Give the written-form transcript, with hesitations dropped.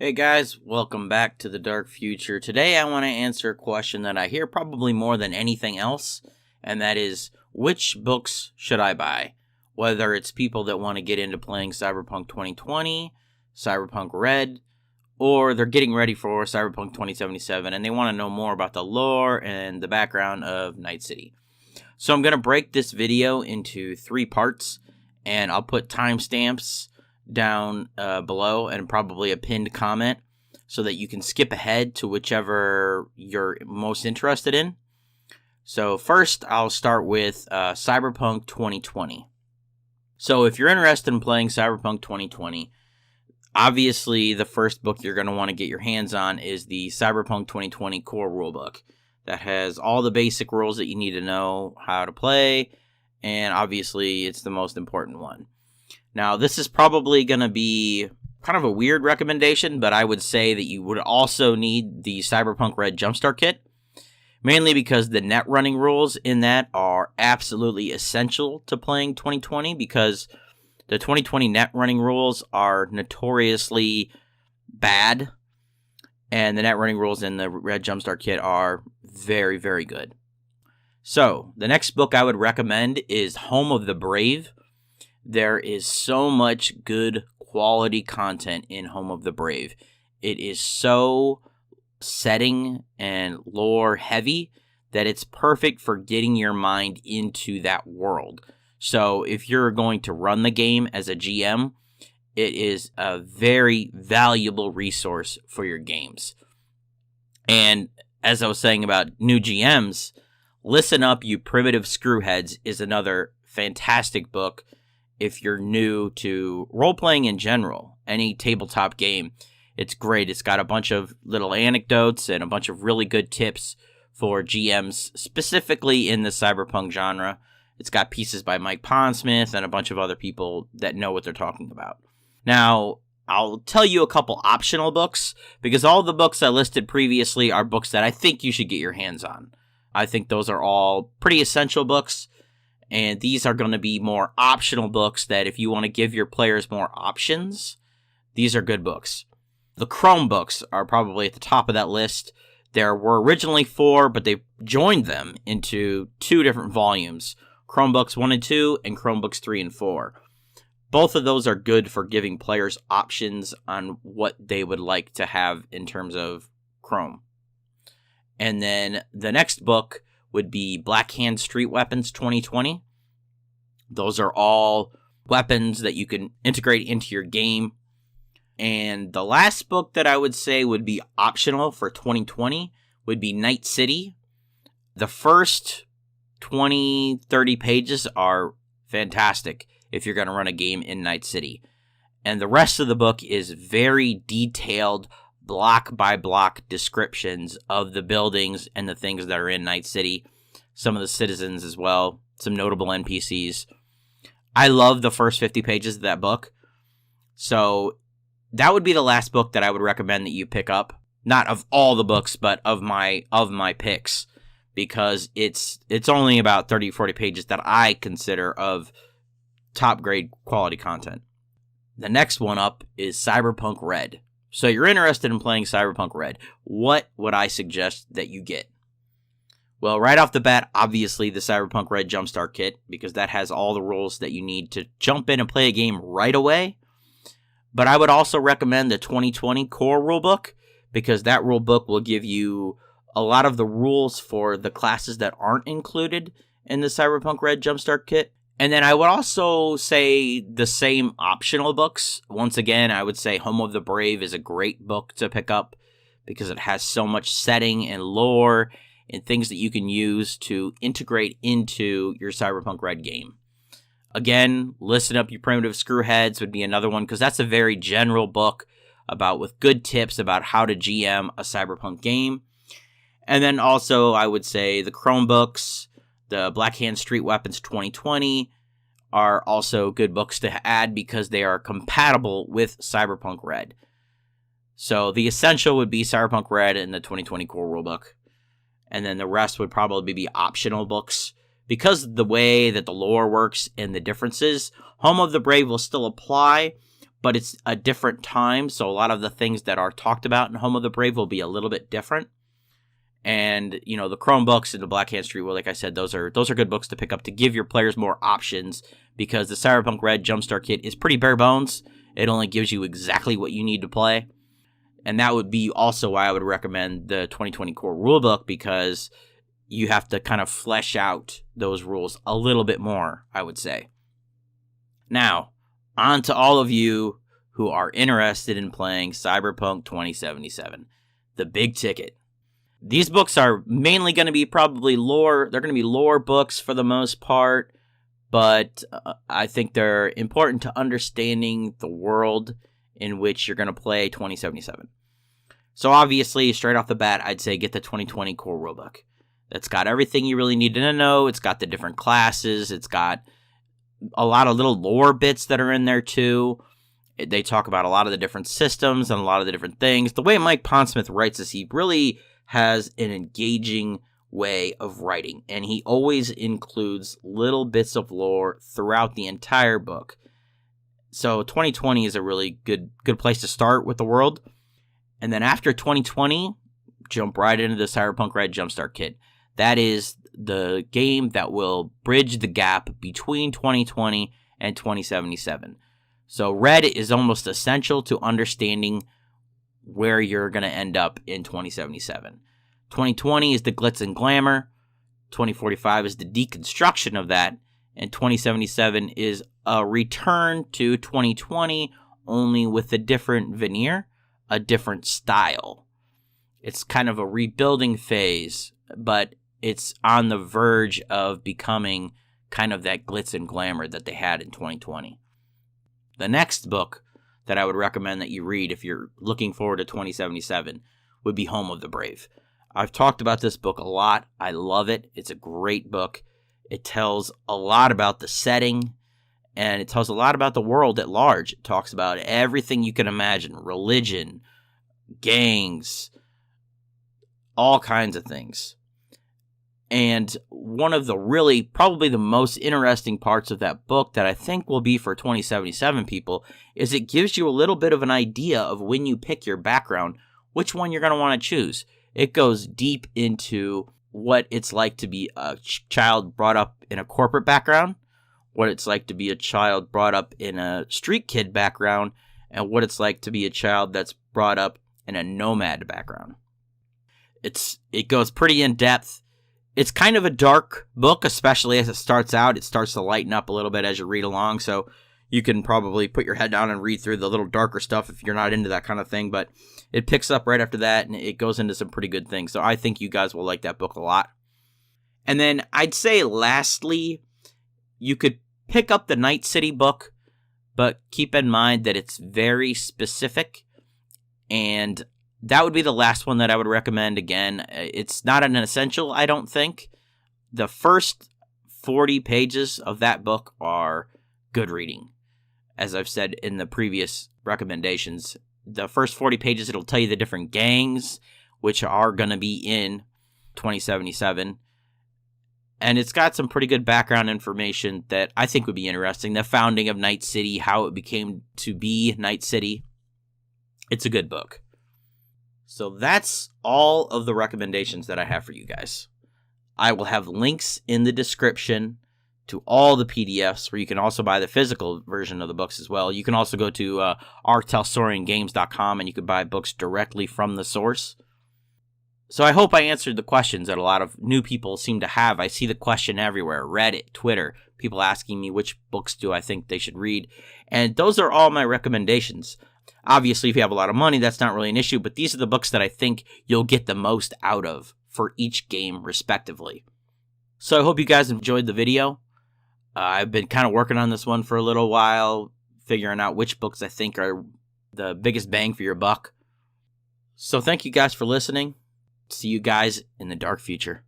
Hey guys, welcome back to the Dark Future. Today I want to answer a question that I hear probably more than anything else, and that is, which books should I buy? Whether it's people that want to get into playing Cyberpunk 2020, Cyberpunk Red, or they're getting ready for Cyberpunk 2077 and they want to know more about the lore and the background of Night City. So I'm going to break this video into 3 parts, and I'll put timestamps down below and probably a pinned comment so that you can skip ahead to whichever you're most interested in. So first, I'll start with Cyberpunk 2020. So if you're interested in playing Cyberpunk 2020, obviously the first book you're going to want to get your hands on is the Cyberpunk 2020 core rulebook. That has all the basic rules that you need to know how to play, and obviously it's the most important one. Now, this is probably going to be kind of a weird recommendation, but I would say that you would also need the Cyberpunk Red Jumpstart Kit, mainly because the net running rules in that are absolutely essential to playing 2020, because the 2020 net running rules are notoriously bad, and the net running rules in the Red Jumpstart Kit are very, very good. So, the next book I would recommend is Home of the Brave. There is so much good quality content in Home of the Brave. It is so setting and lore heavy that it's perfect for getting your mind into that world. So if you're going to run the game as a GM, it is a very valuable resource for your games. And as I was saying about new GMs, Listen Up, You Primitive Screwheads is another fantastic book. If you're new to role-playing in general, any tabletop game, it's great. It's got a bunch of little anecdotes and a bunch of really good tips for GMs, specifically in the cyberpunk genre. It's got pieces by Mike Pondsmith and a bunch of other people that know what they're talking about. Now, I'll tell you a couple optional books, because all the books I listed previously are books that I think you should get your hands on. I think those are all pretty essential books. And these are going to be more optional books that if you want to give your players more options, these are good books. The Chrome books are probably at the top of that list. There were originally 4, but they joined them into 2 different volumes. Chromebooks 1 and 2 and Chromebooks 3 and 4. Both of those are good for giving players options on what they would like to have in terms of Chrome. And then the next book would be Black Hand Street Weapons 2020. Those are all weapons that you can integrate into your game. And the last book that I would say would be optional for 2020 would be Night City. The first 20, 30 pages are fantastic if you're going to run a game in Night City. And the rest of the book is very detailed, block-by-block descriptions of the buildings and the things that are in Night City. Some of the citizens as well, some notable NPCs. I love the first 50 pages of that book. So that would be the last book that I would recommend that you pick up. Not of all the books, but of my picks. Because it's only about 30, 40 pages that I consider of top grade quality content. The next one up is Cyberpunk Red. So you're interested in playing Cyberpunk Red. What would I suggest that you get? Well, right off the bat, obviously the Cyberpunk Red Jumpstart Kit, because that has all the rules that you need to jump in and play a game right away. But I would also recommend the 2020 core rulebook, because that rulebook will give you a lot of the rules for the classes that aren't included in the Cyberpunk Red Jumpstart Kit. And then I would also say the same optional books. Once again, I would say Home of the Brave is a great book to pick up, because it has so much setting and lore and things that you can use to integrate into your Cyberpunk Red game. Again, Listen Up, You Primitive Screwheads would be another one, because that's a very general book with good tips about how to GM a Cyberpunk game. And then also, I would say the Chromebooks, the Black Hand Street Weapons 2020 are also good books to add, because they are compatible with Cyberpunk Red. So the essential would be Cyberpunk Red and the 2020 core rulebook. And then the rest would probably be optional books. Because of the way that the lore works and the differences, Home of the Brave will still apply, but it's a different time, so a lot of the things that are talked about in Home of the Brave will be a little bit different. And, the Chromebooks and the Black Hand Street, well, like I said, those are good books to pick up to give your players more options, because the Cyberpunk Red Jumpstart Kit is pretty bare bones. It only gives you exactly what you need to play. And that would be also why I would recommend the 2020 Core Rulebook, because you have to kind of flesh out those rules a little bit more, I would say. Now, on to all of you who are interested in playing Cyberpunk 2077, the big ticket. These books are mainly going to be probably lore. They're going to be lore books for the most part, but I think they're important to understanding the world in which you're going to play 2077. So obviously, straight off the bat, I'd say get the 2020 Core Rulebook. It's got everything you really need to know. It's got the different classes. It's got a lot of little lore bits that are in there too. They talk about a lot of the different systems and a lot of the different things. The way Mike Pondsmith writes this, he really has an engaging way of writing, and he always includes little bits of lore throughout the entire book. So 2020 is a really good place to start with the world. And then after 2020, jump right into the Cyberpunk Red Jumpstart Kit. That is the game that will bridge the gap between 2020 and 2077. So Red is almost essential to understanding where you're going to end up in 2077. 2020 is the glitz and glamour, 2045 is the deconstruction of that, and 2077 is a return to 2020, only with a different veneer, a different style. It's kind of a rebuilding phase, but it's on the verge of becoming kind of that glitz and glamour that they had in 2020. The next book that I would recommend that you read if you're looking forward to 2077 would be Home of the Brave. I've talked about this book a lot. I love it. It's a great book. It tells a lot about the setting, and it tells a lot about the world at large. It talks about everything you can imagine, religion, gangs, all kinds of things. And one of the really, probably the most interesting parts of that book that I think will be for 2077 people is it gives you a little bit of an idea of when you pick your background, which one you're going to want to choose. It goes deep into what it's like to be a child brought up in a corporate background, what it's like to be a child brought up in a street kid background, and what it's like to be a child that's brought up in a nomad background. It goes pretty in depth. It's kind of a dark book, especially as it starts out. It starts to lighten up a little bit as you read along, so you can probably put your head down and read through the little darker stuff if you're not into that kind of thing, but it picks up right after that, and it goes into some pretty good things, so I think you guys will like that book a lot. And then I'd say lastly, you could pick up the Night City book, but keep in mind that it's very specific, and that would be the last one that I would recommend. Again, it's not an essential, I don't think. The first 40 pages of that book are good reading. As I've said in the previous recommendations, the first 40 pages, it'll tell you the different gangs, which are going to be in 2077. And it's got some pretty good background information that I think would be interesting. The founding of Night City, how it became to be Night City. It's a good book. So that's all of the recommendations that I have for you guys. I will have links in the description to all the PDFs where you can also buy the physical version of the books as well. You can also go to rtelsoriangames.com and you can buy books directly from the source. So I hope I answered the questions that a lot of new people seem to have. I see the question everywhere, Reddit, Twitter, people asking me which books do I think they should read. And those are all my recommendations. Obviously, if you have a lot of money, that's not really an issue, but these are the books that I think you'll get the most out of for each game, respectively. So I hope you guys enjoyed the video. I've been kind of working on this one for a little while, figuring out which books I think are the biggest bang for your buck. So thank you guys for listening. See you guys in the dark future.